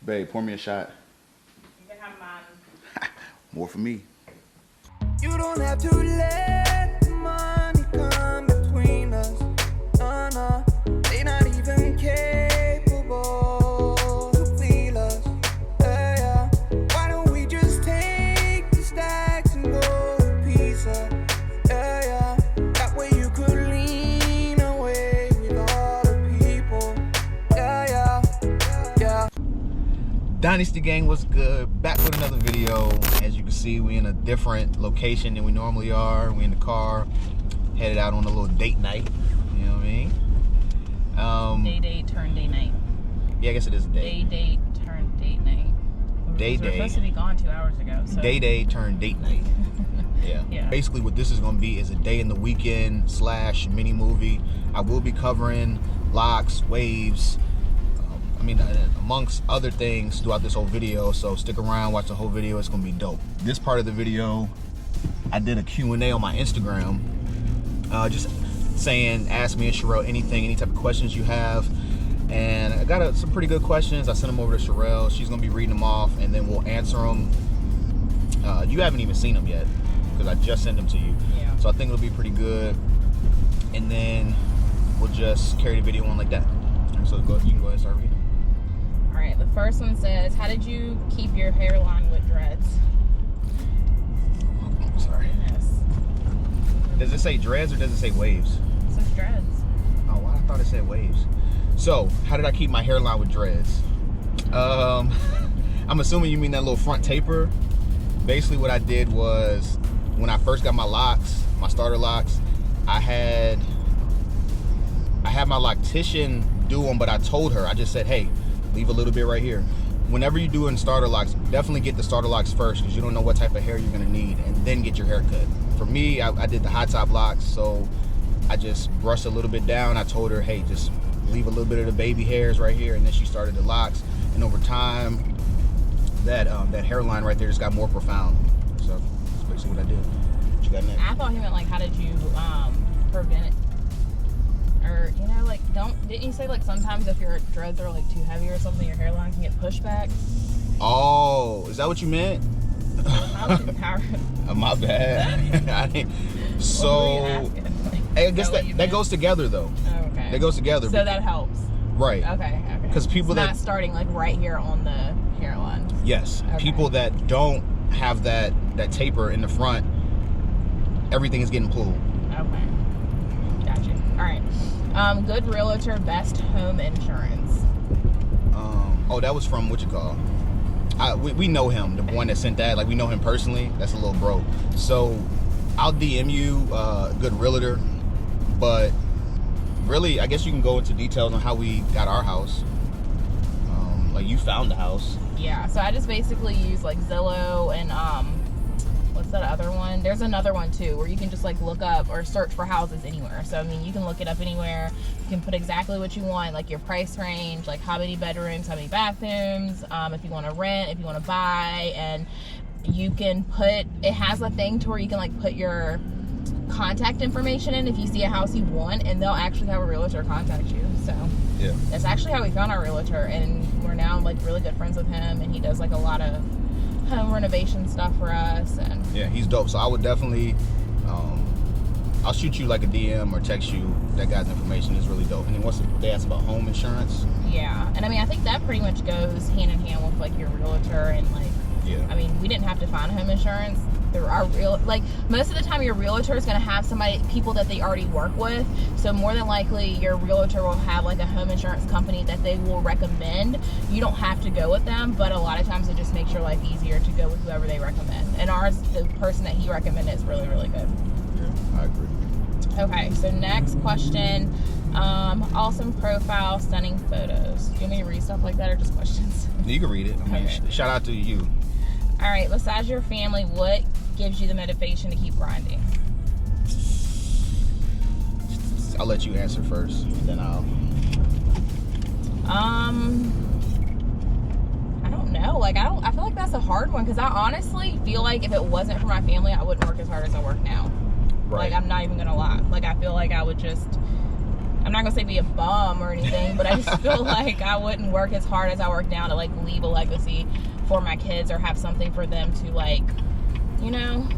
Babe, pour me a shot. You can have mine. More for me. You don't have to let the money come between us. No, they not even capable to feel us. Yeah. Why don't we just take the stacks and go to pizza? Yeah. That way you could lean away with all the people. Yeah. Dynasty Gang, what's good? Back with another video. As you can see, we in a different location than we normally are. We in the car, headed out on a little date night. You know what I mean? Day turn day night. Yeah, I guess it is a day. Day turn date night. Day. We're supposed to be gone 2 hours ago. So. Day turn date night. Yeah. Basically, what this is going to be is a day in the weekend / mini movie. I will be covering locks, waves. Amongst other things throughout this whole video, so stick around, watch the whole video. It's gonna be dope. This part of the video, I did a Q&A on my Instagram, just saying, ask me and Sherelle anything, any type of questions you have, and I got some pretty good questions. I sent them over to Sherelle. She's gonna be reading them off, and then we'll answer them. You haven't even seen them yet, because I just sent them to you. Yeah. So I think it'll be pretty good, and then we'll just carry the video on like that. So you can go ahead and start reading. Alright, the first one says, how did you keep your hairline with dreads? I'm sorry. Yes. Does it say dreads or does it say waves? It says dreads. Oh, well, I thought it said waves. So, how did I keep my hairline with dreads? I'm assuming you mean that little front taper. Basically what I did was, when I first got my locks, my starter locks, I had my loctician do them, but I told her, I just said, hey, leave a little bit right here. Whenever you're doing starter locks, definitely get the starter locks first, because you don't know what type of hair you're gonna need, and then get your hair cut. For me, I did the high top locks, so I just brushed a little bit down. I told her, hey, just leave a little bit of the baby hairs right here, and then she started the locks, and over time, that hairline right there just got more profound. So that's basically what I did. What you got next? I thought he meant like, how did you prevent it? Or, didn't you say like sometimes if your dreads are like too heavy or something, your hairline can get pushed back? Oh, is that what you meant? My bad. I didn't. So, I guess that goes together though. Oh, okay. That goes together. So that helps. Right. Okay. Because people not starting like right here on the hairline. Yes. Okay. People that don't have that taper in the front, everything is getting pulled. Okay. Gotcha. All right. Good realtor, best home insurance. Oh, that was from what you call. We know him, the one that sent that. Like, we know him personally. That's a little bro. So I'll DM you good realtor, but really, I guess you can go into details on how we got our house. Like, you found the house. Yeah. So I just basically use like Zillow and what's that other one? There's another one too where you can just like look up or search for houses anywhere. So I mean, you can look it up anywhere. You can put exactly what you want, like your price range, like how many bedrooms, how many bathrooms, if you want to rent, if you want to buy, and you can put, it has a thing to where you can like put your contact information in if you see a house you want, and they'll actually have a realtor contact you. So yeah, that's actually how we found our realtor, and we're now like really good friends with him, and he does like a lot of home renovation stuff for us. And yeah, he's dope. So I would definitely I'll shoot you like a DM or text you that guy's information. Is really dope. And then once they ask about home insurance, yeah, and I mean, I think that pretty much goes hand in hand with like your realtor, and like, yeah, I mean, we didn't have to find home insurance. There are most of the time your realtor is going to have people that they already work with, so more than likely your realtor will have like a home insurance company that they will recommend. You don't have to go with them, but a lot of times it just makes your life easier to go with whoever they recommend, and ours, the person that he recommended, is really, really good. Yeah, I agree. Okay, so next question. Awesome profile, stunning photos. Do you want me to read stuff like that or just questions? You can read it. I mean, okay. Shout out to you. All right, besides your family, what gives you the motivation to keep grinding? I'll let you answer first, and then I'll. I don't know. Like, I feel like that's a hard one, because I honestly feel like if it wasn't for my family, I wouldn't work as hard as I work now. Right. Like, I'm not even gonna lie. Like, I feel like I would just I'm not gonna say be a bum or anything, but I just feel like I wouldn't work as hard as I work now to like leave a legacy for my kids or have something for them to like, you know.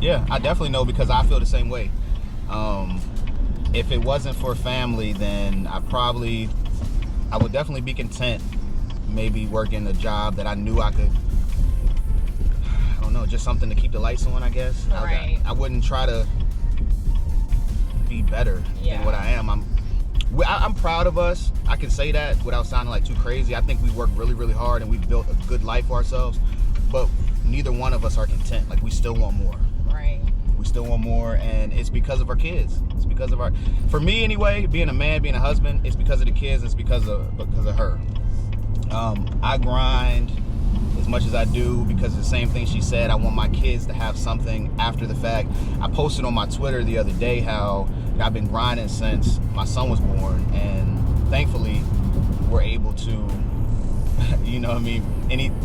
Yeah, I definitely know, because I feel the same way. If it wasn't for family, then I would definitely be content maybe working a job that I knew I could, I don't know, just something to keep the lights on, I guess. Right. I wouldn't try to be better than what I am. I'm proud of us. I can say that without sounding like too crazy. I think we work really, really hard and we've built a good life for ourselves, but neither one of us are content. Like, we still want more. Right. We still want more, and it's because of our kids. It's because of for me anyway, being a man, being a husband, it's because of the kids, it's because of her. I grind as much as I do because of the same thing she said. I want my kids to have something after the fact. I posted on my Twitter the other day how I've been grinding since my son was born, and thankfully we're able to, you know what I mean,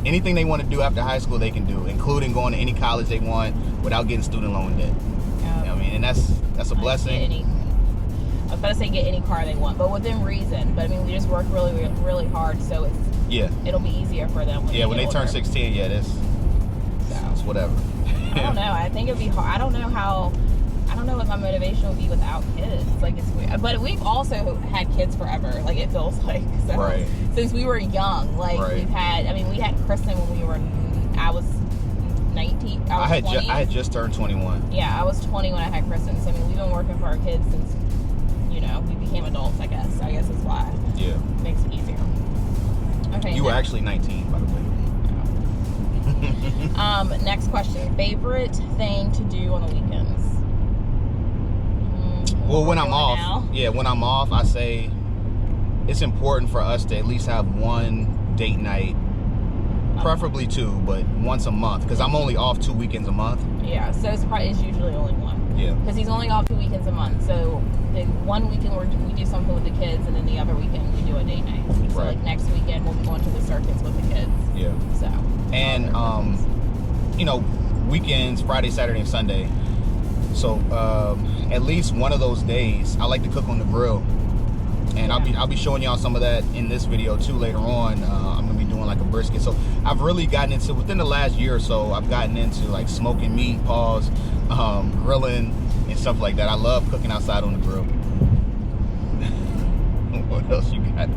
anything they want to do after high school they can do, including going to any college they want without getting student loan debt. You know what I mean? And that's a blessing. I was about to say get any car they want, but within reason. But I mean, we just work really, really hard, so it'll be easier for them. When they turn 16, it's whatever. I don't know. I think it'd be hard. I don't know what my motivation would be without kids. Like, it's weird. But we've also had kids forever. Like, it feels like so. Right. Since we were young, like we had Kristen when we were. I was 19. I had just turned 21. Yeah, I was 20 when I had Kristen. So I mean, we've been working for our kids since we became adults. I guess that's why. Yeah. It makes it easier. Okay. You were actually 19, by the way. Next question. Favorite thing to do on the weekends? Well, when I'm off, I say it's important for us to at least have one date night, preferably two, but once a month, because I'm only off 2 weekends a month. Yeah, so it's usually only one. Yeah. Because he's only off 2 weekends a month, so the one weekend we do something with the kids, and then the other weekend we do a date night. So like next weekend we'll be going to the circuits with the kids. Yeah. So. And weekends, Friday, Saturday, and Sunday. So at least one of those days, I like to cook on the grill, and I'll be showing y'all some of that in this video too later on. I'm gonna be doing like a brisket. So I've really gotten into, within the last year or so, I've gotten into like smoking meat, grilling and stuff like that. I love cooking outside on the grill. What else you got?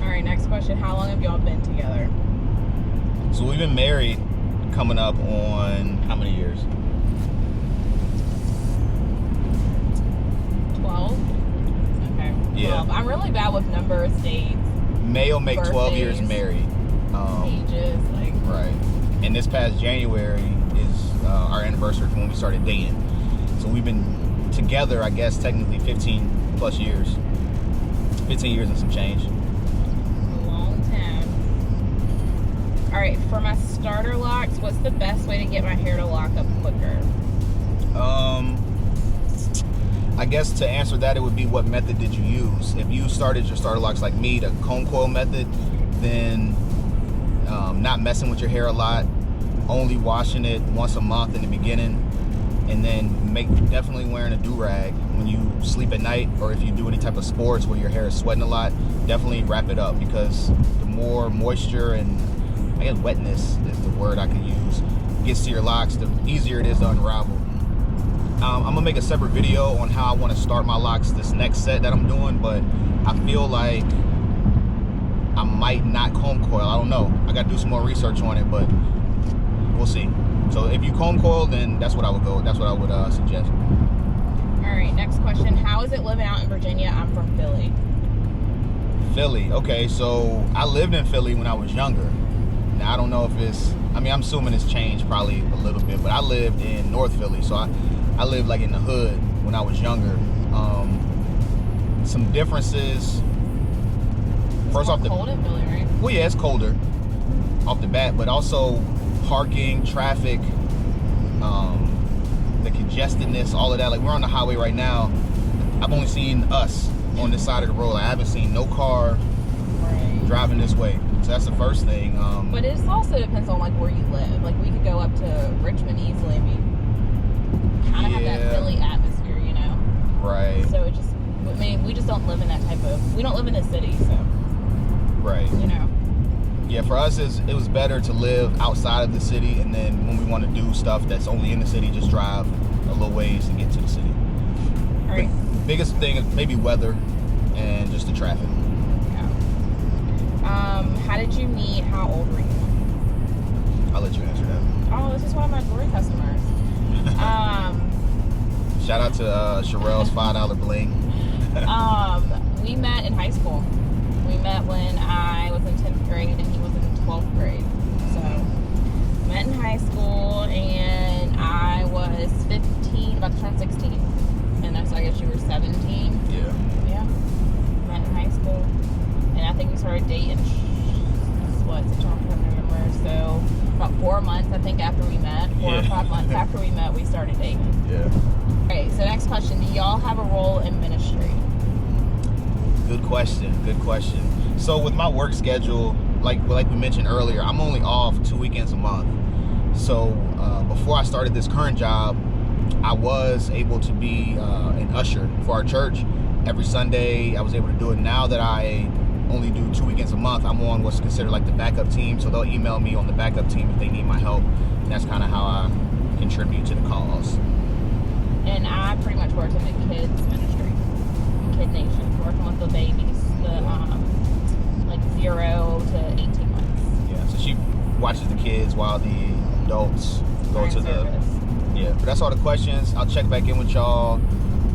All right, next question. How long have y'all been together? So we've been married coming up on how many years? 12. Okay. Yeah. 12. I'm really bad with numbers, dates. May will make birthdays, 12 years married. Ages, like. Right. And this past January is our anniversary from when we started dating. So we've been together, I guess, technically 15 plus years. 15 years and some change. A long time. All right, for my starter locks, what's the best way to get my hair to lock up quicker? I guess to answer that, it would be what method did you use? If you started your starter locks like me, the comb coil method, then not messing with your hair a lot, only washing it once a month in the beginning, and then definitely wearing a do-rag when you sleep at night, or if you do any type of sports where your hair is sweating a lot, definitely wrap it up, because the more moisture and I guess wetness is the word I could use gets to your locks, the easier it is to unravel. I'm gonna make a separate video on how I want to start my locks this next set that I'm doing, but I feel like I might not comb coil. I don't know. I gotta do some more research on it, but we'll see. So if you comb coil, then that's what I would go. That's what I would suggest. All right, next question. How is it living out in Virginia? I'm from Philly. Philly. Okay, so I lived in Philly when I was younger. Now I don't know if it's, I'm assuming it's changed probably a little bit, but I lived in North Philly, so I lived like in the hood when I was younger. Some differences. First off, cold in Philly, right? Well, yeah, it's colder off the bat, but also parking, traffic, the congested-ness, all of that. Like, we're on the highway right now. I've only seen us on this side of the road. I haven't seen no car driving this way. So that's the first thing. But it also depends on like where you live. Like, we could go up to Richmond easily and we kind of have that Philly atmosphere, you know? Right. So it just I mean, we just don't live in that type of. We don't live in a city, so. Right. You know. Yeah, for us, it was better to live outside of the city, and then when we want to do stuff that's only in the city, just drive a little ways to get to the city. All right. The biggest thing is maybe weather and just the traffic. Yeah. How did you meet? How old were you? I'll let you answer that. Oh, this is one of my jewelry customers. Shout out to Sherelle's $5 bling. We met in high school. We met when I was in 10th grade and he was in 12th grade. So, met in high school and I was 15, about to turn 16. And so I guess you were 17. Yeah. Yeah. Met in high school. And I think we started dating, what, I don't remember. So, about 4 months, I think, after we met. 4 or 5 months after we met, we started dating. Yeah. Okay, so next question. Do y'all have a role in ministry? Good question. So with my work schedule, like we mentioned earlier, I'm only off 2 weekends a month. So before I started this current job, I was able to be an usher for our church. Every Sunday, I was able to do it. Now that I only do 2 weekends a month, I'm on what's considered like the backup team. So they'll email me on the backup team if they need my help. And that's kind of how I contribute to the cause. And I pretty much work in the kids ministry, Kid Nation, working with the babies, like 0 to 18 months. Yeah, so she watches the kids while the adults go to service. Yeah, but that's all the questions. I'll check back in with y'all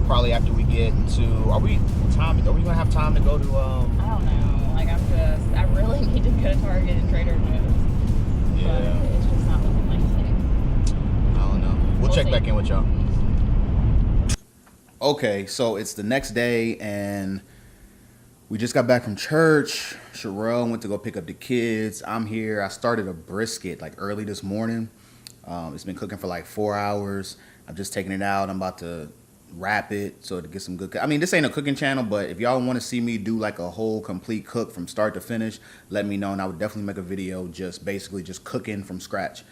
probably after we get to. Are we gonna have time to go to? I don't know. Like I really need to go to Target and Trader Joe's. Yeah. But it's just not looking like it. I don't know. We'll check see. back in with y'all. Okay, so it's the next day and we just got back from church. Sherelle went to go pick up the kids. I'm here. I started a brisket like early this morning. It's been cooking for like 4 hours. I'm just taking it out. I'm about to wrap it so to get some good. I mean, this ain't a cooking channel, but if y'all want to see me do like a whole complete cook from start to finish, let me know and I would definitely make a video just basically just cooking from scratch.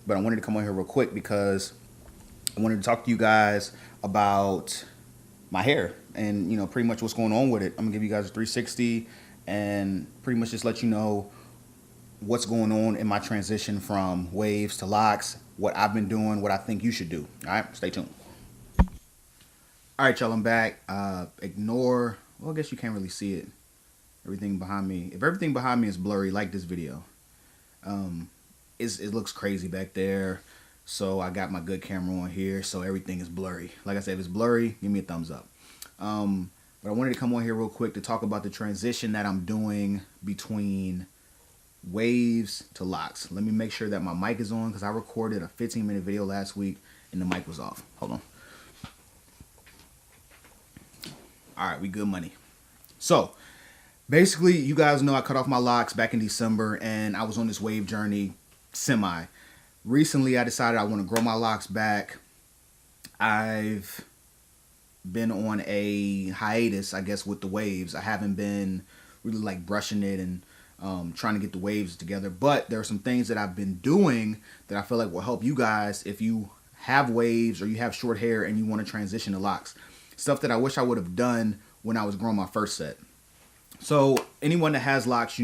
But I wanted to come on here real quick because I wanted to talk to you guys about my hair and pretty much what's going on with it. I'm gonna give you guys a 360 and pretty much just let you know what's going on in my transition from waves to locks, what I've been doing, what I think you should do. All right, stay tuned. All right, y'all, I'm back. Ignore, well, I guess you can't really see it. Everything behind me. If everything behind me is blurry, like this video. It looks crazy back there. So I got my good camera on here, so everything is blurry. Like I said, if it's blurry, give me a thumbs up. But I wanted to come on here real quick to talk about the transition that I'm doing between waves to locks. Let me make sure that my mic is on because I recorded a 15-minute video last week and the mic was off. Hold on. All right, we good money. So basically, you guys know I cut off my locks back in December and I was on this wave journey semi. Recently, I decided I want to grow my locks back. I've been on a hiatus, I guess, with the waves. I haven't been really like brushing it and trying to get the waves together. But there are some things that I've been doing that I feel like will help you guys if you have waves or you have short hair and you want to transition to locks. Stuff that I wish I would have done when I was growing my first set. So anyone that has locks,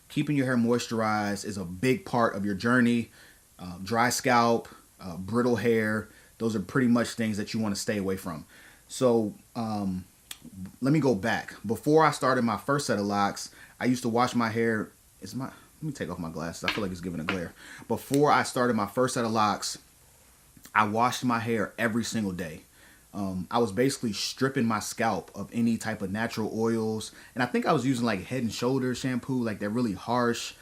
keeping your hair moisturized is a big part of your journey. Dry scalp, brittle hair, those are pretty much things that you want to stay away from. So let me go back. Before I started my first set of locks, I used to wash my hair. Let me take off my glasses. I feel like it's giving a glare. Before I started my first set of locks, I washed my hair every single day. I was basically stripping my scalp of any type of natural oils. And I think I was using like Head and Shoulders shampoo, like that really harsh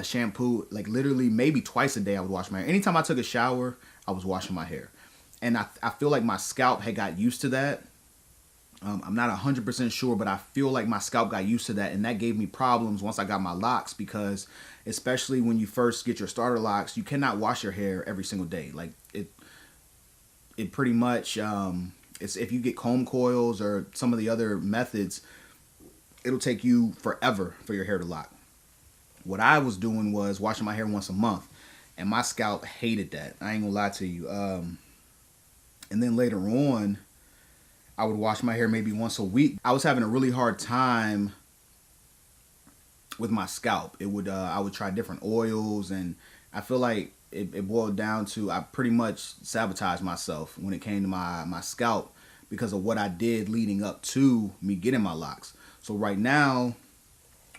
shampoo. Like literally maybe twice a day I would wash my hair. Anytime I took a shower, I was washing my hair. And I feel like my scalp had got used to that. I'm not 100% sure, but I feel like my scalp got used to that. And that gave me problems once I got my locks because especially when you first get your starter locks, you cannot wash your hair every single day. Like it pretty much, it's if you get comb coils or some of the other methods, it'll take you forever for your hair to lock. What I was doing was washing my hair once a month, and my scalp hated that. I ain't gonna lie to you. And then later on, I would wash my hair maybe once a week. I was having a really hard time with my scalp. I would try different oils, and I feel like it boiled down to I pretty much sabotaged myself when it came to my scalp because of what I did leading up to me getting my locks. So right now,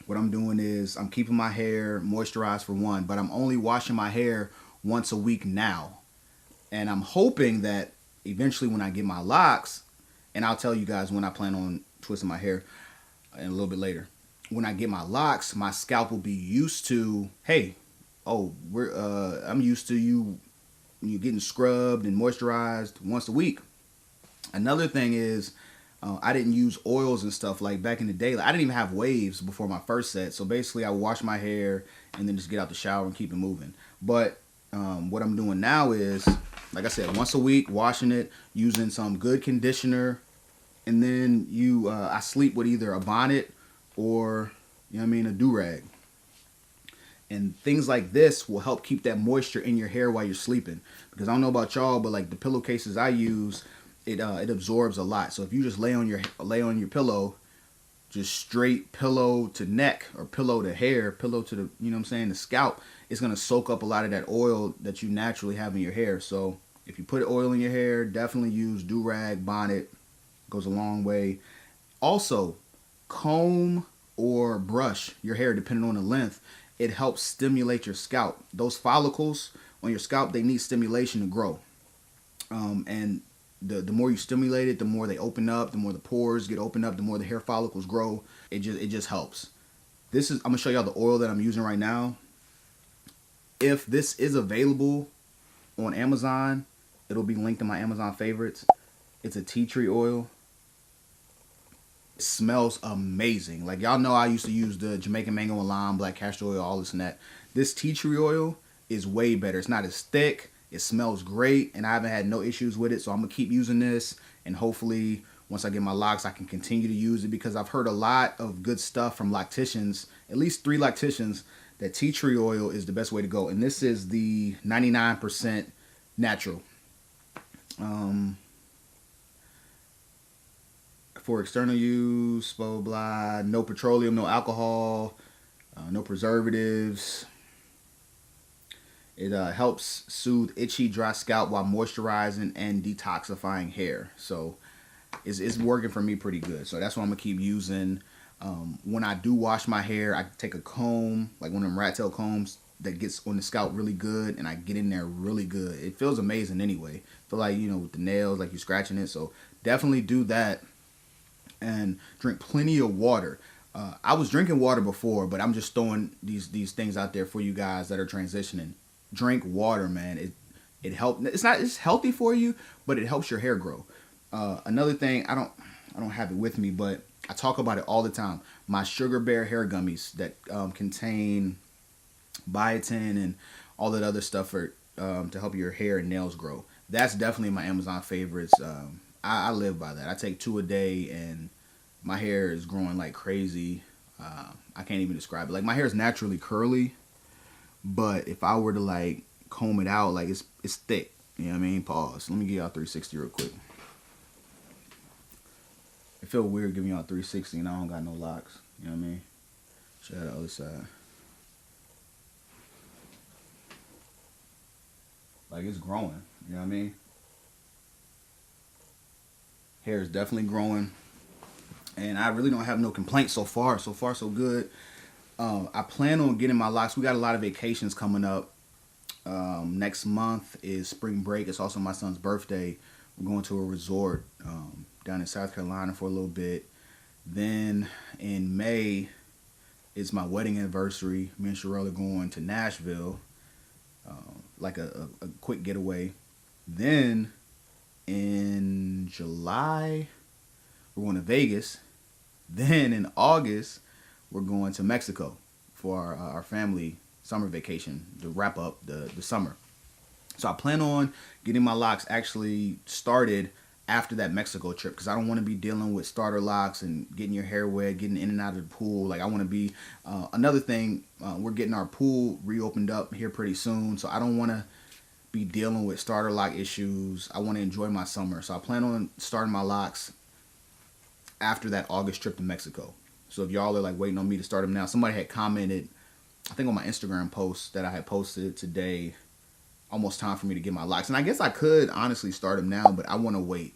what I'm doing is I'm keeping my hair moisturized for one, but I'm only washing my hair once a week now. And I'm hoping that eventually when I get my locks, and I'll tell you guys when I plan on twisting my hair a little bit later. When I get my locks, my scalp will be used to, hey, I'm used to you getting scrubbed and moisturized once a week. Another thing is, I didn't use oils and stuff like back in the day. Like, I didn't even have waves before my first set. So basically, I would wash my hair and then just get out the shower and keep it moving. But what I'm doing now is, like I said, once a week, washing it, using some good conditioner, and then I sleep with either a bonnet or, a do-rag. And things like this will help keep that moisture in your hair while you're sleeping. Because I don't know about y'all, but like the pillowcases I use, it absorbs a lot. So if you just lay on your pillow, just straight pillow to neck or pillow to hair, pillow to the, the scalp, it's going to soak up a lot of that oil that you naturally have in your hair. So if you put oil in your hair, definitely use do-rag, bonnet, goes a long way. Also, comb or brush your hair depending on the length. It helps stimulate your scalp. Those follicles on your scalp, they need stimulation to grow. And the more you stimulate it, the more they open up, the more the pores get opened up, the more the hair follicles grow. It just helps. I'm gonna show y'all the oil that I'm using right now. If this is available on Amazon, it'll be linked in my Amazon favorites. It's a tea tree oil. It smells amazing. Like, y'all know I used to use the Jamaican mango and lime, black castor oil, all this and that. This tea tree oil is way better. It's not as thick. It smells great, and I haven't had no issues with it. So I'm gonna keep using this, and hopefully once I get my locks, I can continue to use it, because I've heard a lot of good stuff from locticians, at least 3 locticians, that tea tree oil is the best way to go. And this is the 99% natural. For external use, blah, blah, blah, no petroleum, no alcohol, no preservatives. It helps soothe itchy, dry scalp while moisturizing and detoxifying hair. So it's working for me pretty good. So that's what I'm going to keep using. When I do wash my hair, I take a comb, like one of them rat tail combs that gets on the scalp really good, and I get in there really good. It feels amazing anyway. I feel like, with the nails, like you're scratching it. So definitely do that. And drink plenty of water. I was drinking water before, but I'm just throwing these things out there for you guys that are transitioning. Drink water, man. It helps. It's healthy for you, but it helps your hair grow. Another thing, I don't have it with me, but I talk about it all the time. My Sugar Bear hair gummies that contain biotin and all that other stuff to help your hair and nails grow. That's definitely my Amazon favorites. I live by that. I take 2 a day, and my hair is growing like crazy. I can't even describe it. Like, my hair is naturally curly, but if I were to like comb it out, like it's thick. You know what I mean? Pause. Let me give y'all 360 real quick. It feels weird giving y'all 360 and I don't got no locks. You know what I mean? Show you the other side. Like, it's growing. You know what I mean? Hair is definitely growing, and I really don't have no complaints so far. So far, so good. I plan on getting my locks. We got a lot of vacations coming up. Next month is spring break. It's also my son's birthday. We're going to a resort down in South Carolina for a little bit. Then in May is my wedding anniversary. Me and Sherelle are going to Nashville, like a quick getaway. Then in July, we're going to Vegas. Then in August, we're going to Mexico for our family summer vacation to wrap up the summer. So I plan on getting my locks actually started after that Mexico trip, because I don't want to be dealing with starter locks and getting your hair wet, getting in and out of the pool. Like, I want to be, another thing, we're getting our pool reopened up here pretty soon. So I don't want to be dealing with starter lock issues. I want to enjoy my summer. So I plan on starting my locks after that August trip to Mexico. So if y'all are like waiting on me to start them now, somebody had commented, I think on my Instagram post that I had posted today, almost time for me to get my locks. And I guess I could honestly start them now, but I want to wait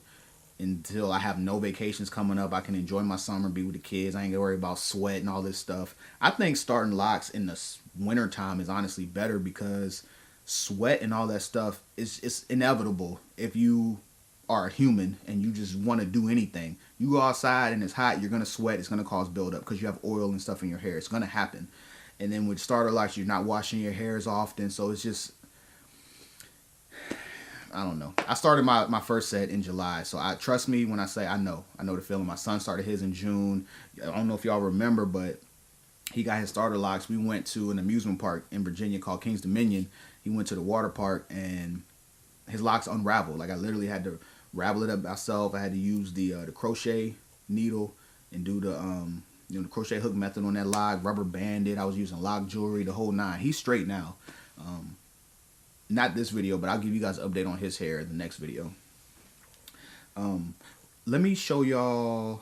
until I have no vacations coming up. I can enjoy my summer, be with the kids. I ain't gonna worry about sweat and all this stuff. I think starting locks in the winter time is honestly better because sweat and all that stuff it's inevitable if you are a human and you just want to do anything. You go outside and it's hot, you're gonna sweat. It's gonna cause buildup because you have oil and stuff in your hair. It's gonna happen. And then with starter locks, you're not washing your hair as often, so it's just, I don't know. I started my first set in July, so trust me when I say I know the feeling. My son started his in June. I don't know if y'all remember, but he got his starter locks. We went to an amusement park in Virginia called King's Dominion. He went to the water park and his locks unraveled. Like I literally had to ravel it up myself. I had to use the crochet needle and do the the crochet hook method on that lock, rubber banded. I was using lock jewelry, the whole nine. He's straight now. Not this video, but I'll give you guys an update on his hair in the next video. Let me show y'all.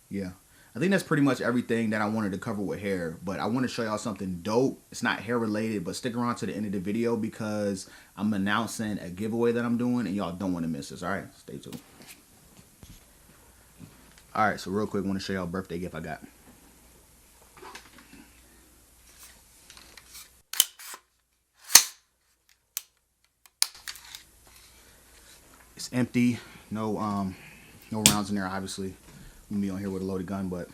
Yeah, I think that's pretty much everything that I wanted to cover with hair, but I want to show y'all something dope. It's not hair related, but stick around to the end of the video because I'm announcing a giveaway that I'm doing and y'all don't want to miss this. All right, stay tuned. All right, so real quick, I want to show y'all a birthday gift I got. It's empty, no rounds in there, obviously. Me on here with a loaded gun, but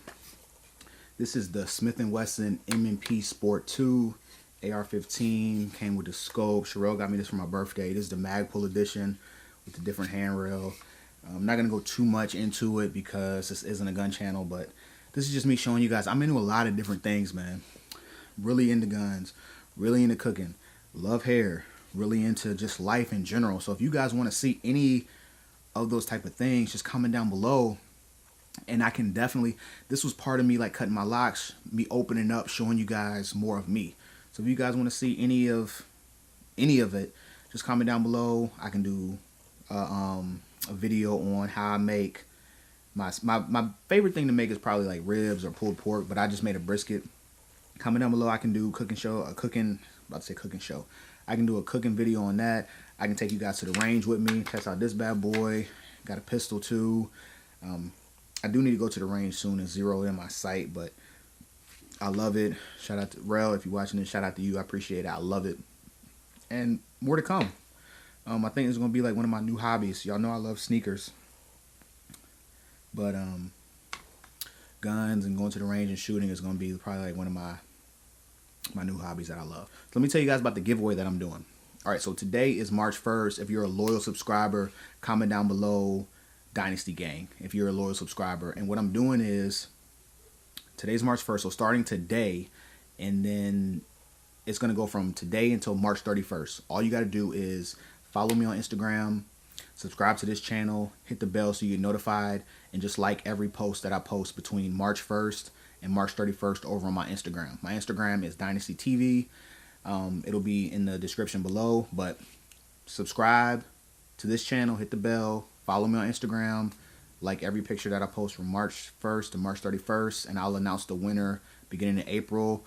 this is the Smith & Wesson M&P Sport 2 AR-15. Came with the scope. Sherelle got me this for my birthday. This is the Magpul edition with the different handrail. I'm not gonna go too much into it because this isn't a gun channel, but this is just me showing you guys I'm into a lot of different things, man. Really into guns, really into cooking, love hair, really into just life in general. So if you guys want to see any of those type of things, just comment down below. And I can definitely, this was part of me like cutting my locks, me opening up, showing you guys more of me. So if you guys want to see any of it, just comment down below. I can do a video on how I make my favorite thing to make is probably like ribs or pulled pork, but I just made a brisket. Comment down below. I can do cooking show, I can do a cooking video on that. I can take you guys to the range with me, test out this bad boy. Got a pistol too. I do need to go to the range soon and zero in my sight, but I love it. Shout out to Rel, if you're watching this, shout out to you. I appreciate it. I love it. And more to come. I think it's going to be like one of my new hobbies. Y'all know I love sneakers. But guns and going to the range and shooting is going to be probably like one of my new hobbies that I love. So let me tell you guys about the giveaway that I'm doing. All right, so today is March 1st. If you're a loyal subscriber, comment down below Dynasty Gang if you're a loyal subscriber. And what I'm doing is, today's March 1st, so starting today, and then it's going to go from today until March 31st. All you got to do is follow me on Instagram, subscribe to this channel, hit the bell so you get notified, and just like every post that I post between March 1st and March 31st over on my Instagram. My Instagram is Dynasty TV. It'll be in the description below, but subscribe to this channel, hit the bell, follow me on Instagram, like every picture that I post from March 1st to March 31st, and I'll announce the winner beginning in April.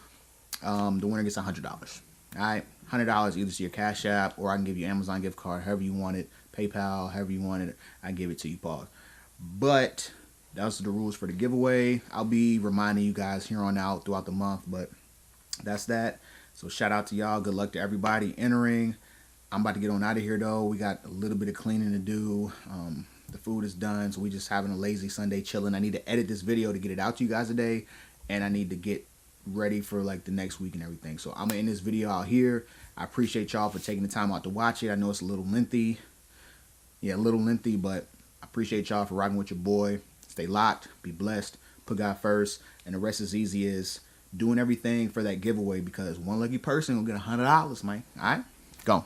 The winner gets $100. All right, $100 either to your Cash App, or I can give you Amazon gift card, however you want it, PayPal, however you want it. I give it to you, Paul. But those are the rules for the giveaway. I'll be reminding you guys here on out throughout the month, but that's that. So shout out to y'all. Good luck to everybody entering. I'm about to get on out of here though. We got a little bit of cleaning to do. The food is done, so we just having a lazy Sunday chilling. I need to edit this video to get it out to you guys today, and I need to get ready for like the next week and everything. So I'm gonna end this video out here. I appreciate y'all for taking the time out to watch it. I know it's a little lengthy. Yeah, a little lengthy, but I appreciate y'all for rocking with your boy. Stay locked, be blessed, put God first, and the rest is easy as doing everything for that giveaway, because one lucky person will get $100, man. All right, go.